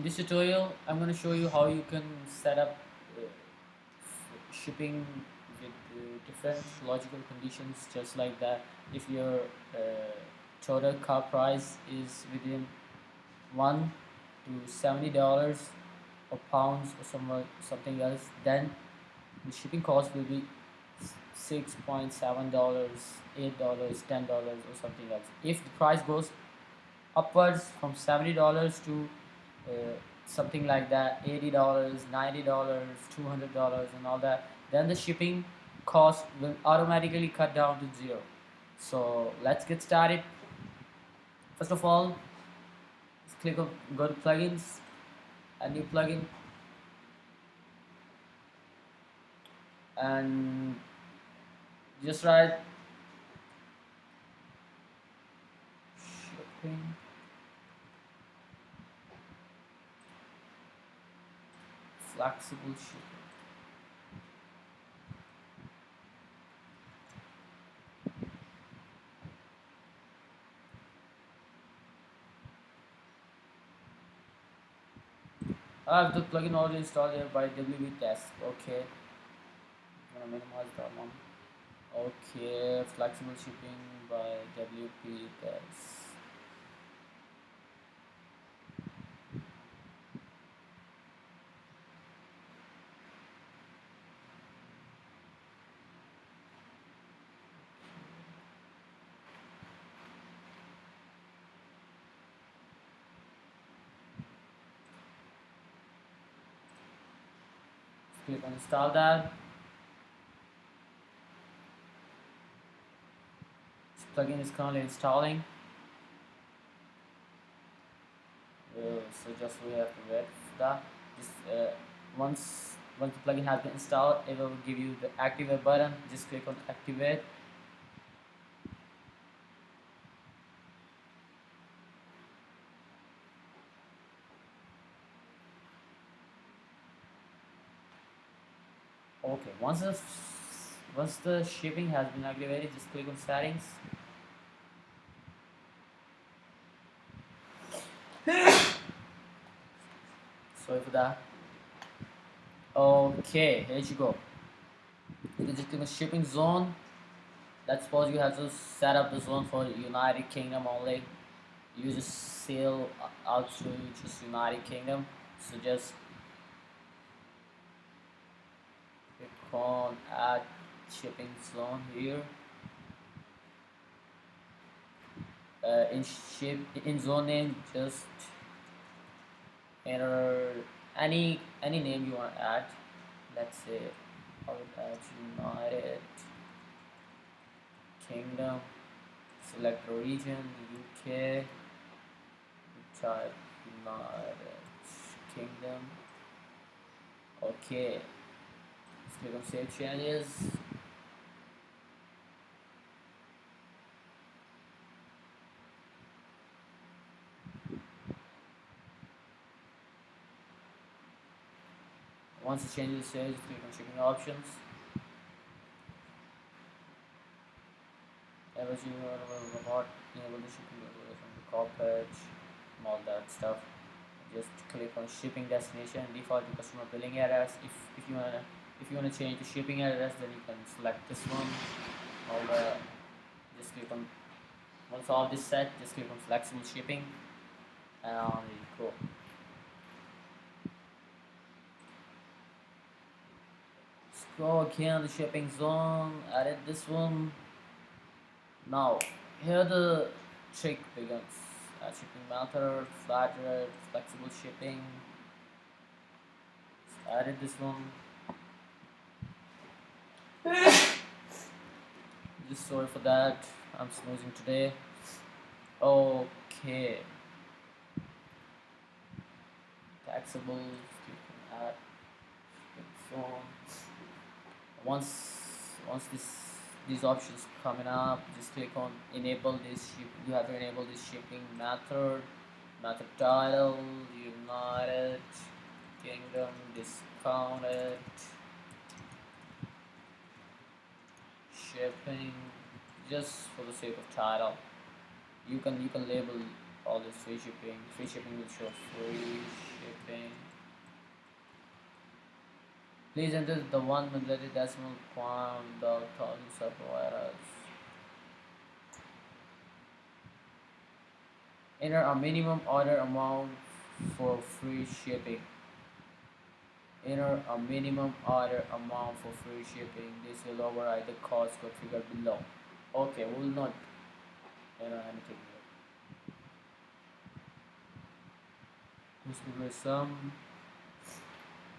this tutorial, I'm going to show you how you can set up shipping with different logical conditions, just like that. If your total car price is within $1 to $70 or pounds or something else, then the shipping cost will be $6.7, $8, $10 or something else. If the price goes upwards from $70 to uh, something like that, $80, $90, $200 and all that, then the shipping cost will automatically cut down to zero. So let's get started. First of all, let's click on go to plugins, a new plugin, and just write shipping flexible shipping. I have the plugin already installed here by WB Test. Okay, I'm gonna minimize that one. Okay, flexible shipping by WP Test. Click on install that. This plugin is currently installing. So just we have to wait for that. Just once the plugin has been installed, it will give you the activate button. Just click on activate. Okay, once the shipping has been activated, just click on settings. Sorry for that. Okay, here you go. You can just click on shipping zone. Let's suppose you have to set up the zone for United Kingdom only. You just sail out to just United Kingdom. So just click on add shipping zone here. In zone name, just enter any name you want to add. Let's say I would add United Kingdom. Select the region, UK. Type United Kingdom. Okay. Let's click on save changes. Once the changes are saved, click on shipping options. Everything about enable the shipping from the call page and all that stuff. Just click on shipping destination, default to customer billing address. If you wanna change the shipping address, then you can select this one. Just click on once all this set, just click on flexible shipping, and there you go. Let's go again the shipping zone. Added this one. Now here the trick begins. Shipping method, flat rate, flexible shipping. Added this one. Just sorry for that. I'm snoozing today. Okay. Taxable. Add zone. Once these options coming up, just click on enable this. You have to enable this shipping method title, United Kingdom, discounted shipping, just for the sake of title. You can label all this free shipping will show free shipping Please enter the one military decimal point of thousands of letters. Enter a minimum order amount for free shipping. Enter a minimum order amount for free shipping. This will override the cost configured below. Okay, we will not enter anything here. This will be some.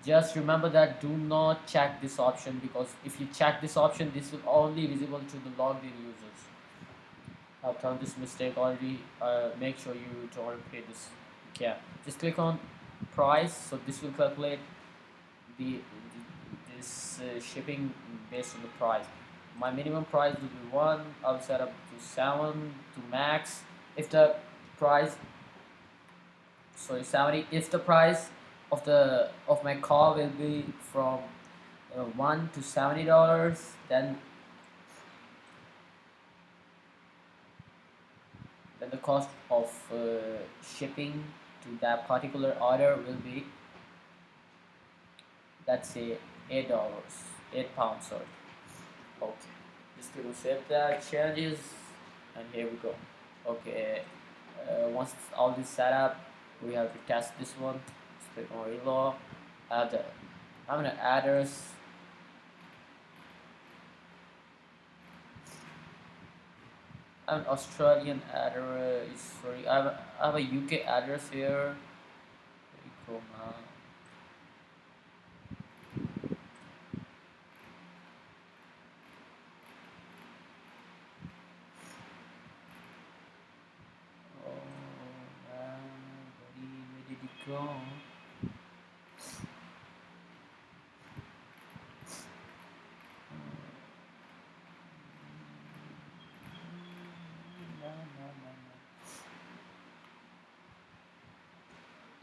Just remember that do not check this option, because if you check this option, this will only visible to the logged in users. I've done this mistake already. Make sure you don't repeat this. Yeah, just click on price. So this will calculate this shipping based on the price. My minimum price will be 1. I'll set up to 7 to max. If the price, sorry, 70. If the price of my car will be from $1 to $70, then the cost of shipping to that particular order will be, let's say, $8, £8, sorry. Okay, just click on save that changes, and here we go. Okay, once all this set up, we have to test this one. Just click on reload. I'm gonna address. I have an Australian address. Sorry, I have a UK address here. Very cool, man. Oh man, where did it go?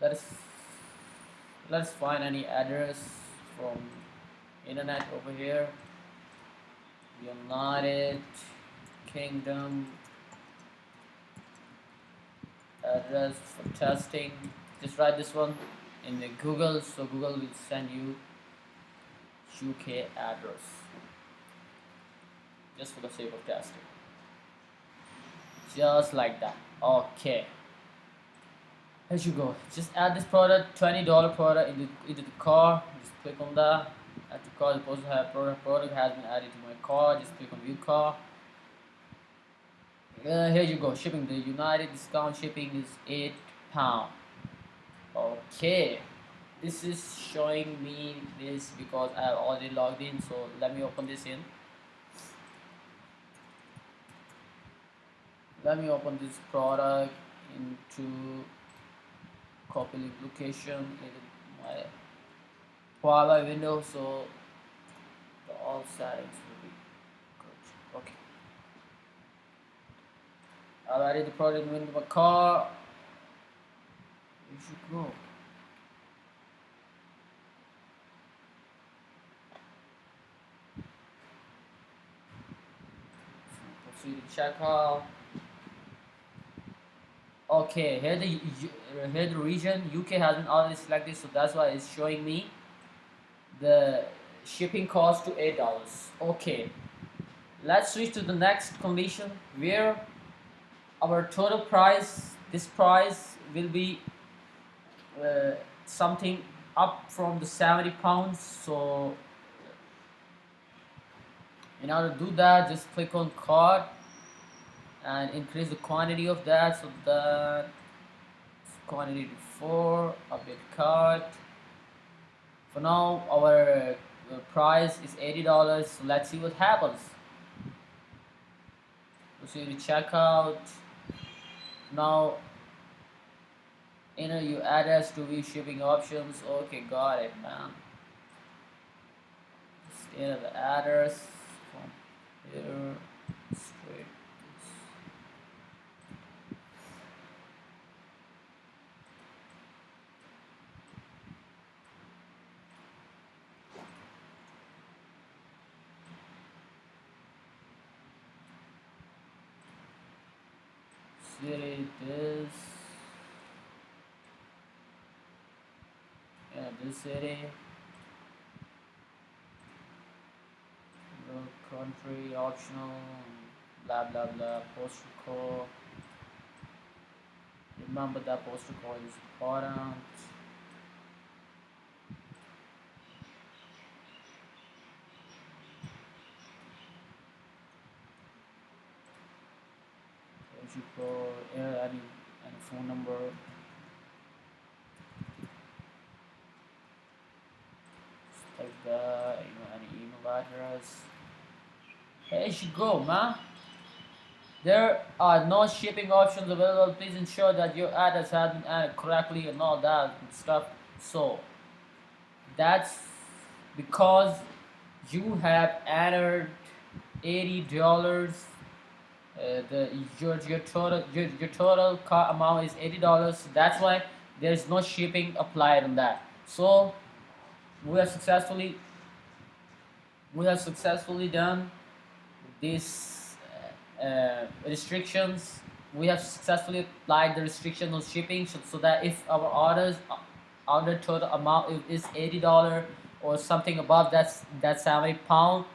Let's let's find any address from internet over here. United Kingdom address for testing. Just write this one in the Google, so Google will send you UK address just for the sake of testing. Just like that. Okay. Here you go. Just add this product, $20 product into the car. Just click on that. Add to car. Supposed to have product has been added to my car. Just click on view car. Here you go. Shipping. The United discount shipping is £8. Okay. This is showing me this because I have already logged in. So let me open this in. Let me open this product into copy link location in my Huawei window, so all settings will be good. Okay, I've added the product into my car. You should go. Proceed to checkout. Okay, here the region UK has been already selected, so that's why it's showing me the shipping cost to $8. Okay, let's switch to the next condition where our total price, this price will be something up from the £70. So in order to do that, just click on cart and increase the quantity of that, so that quantity to 4, update cart. For now our price is $80, so let's see what happens. Proceed to checkout. Now enter your address to view shipping options. Okay, got it, man. Just enter the address from here straight. City this, yeah, this city. country optional, blah blah blah. Postal code. Remember that postal code is important. Postal code, any phone number. Like that, any email address. There you go, man. There are no shipping options available. Please ensure that your address has been added correctly and all that stuff. So that's because you have entered $80. The your total car amount is $80. So that's why there's no shipping applied on that. So we have successfully done these restrictions. We have successfully applied the restriction on shipping, so that if our order total amount is $80 or something above that 70 pound,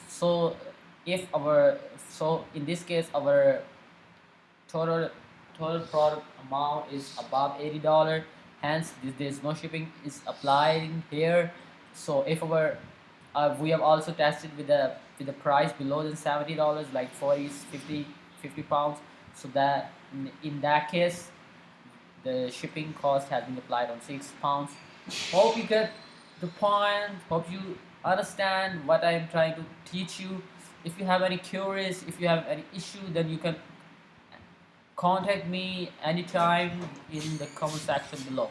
so if our so in this case our total product amount is above $80, hence there's no shipping is applying here. So if our we have also tested with the price below than $70, like 40, 50 pounds, so that in that case the shipping cost has been applied on £6. Hope you get the point. Hope you understand what I am trying to teach you. If you have any queries, if you have any issue, then you can contact me anytime in the comment section below.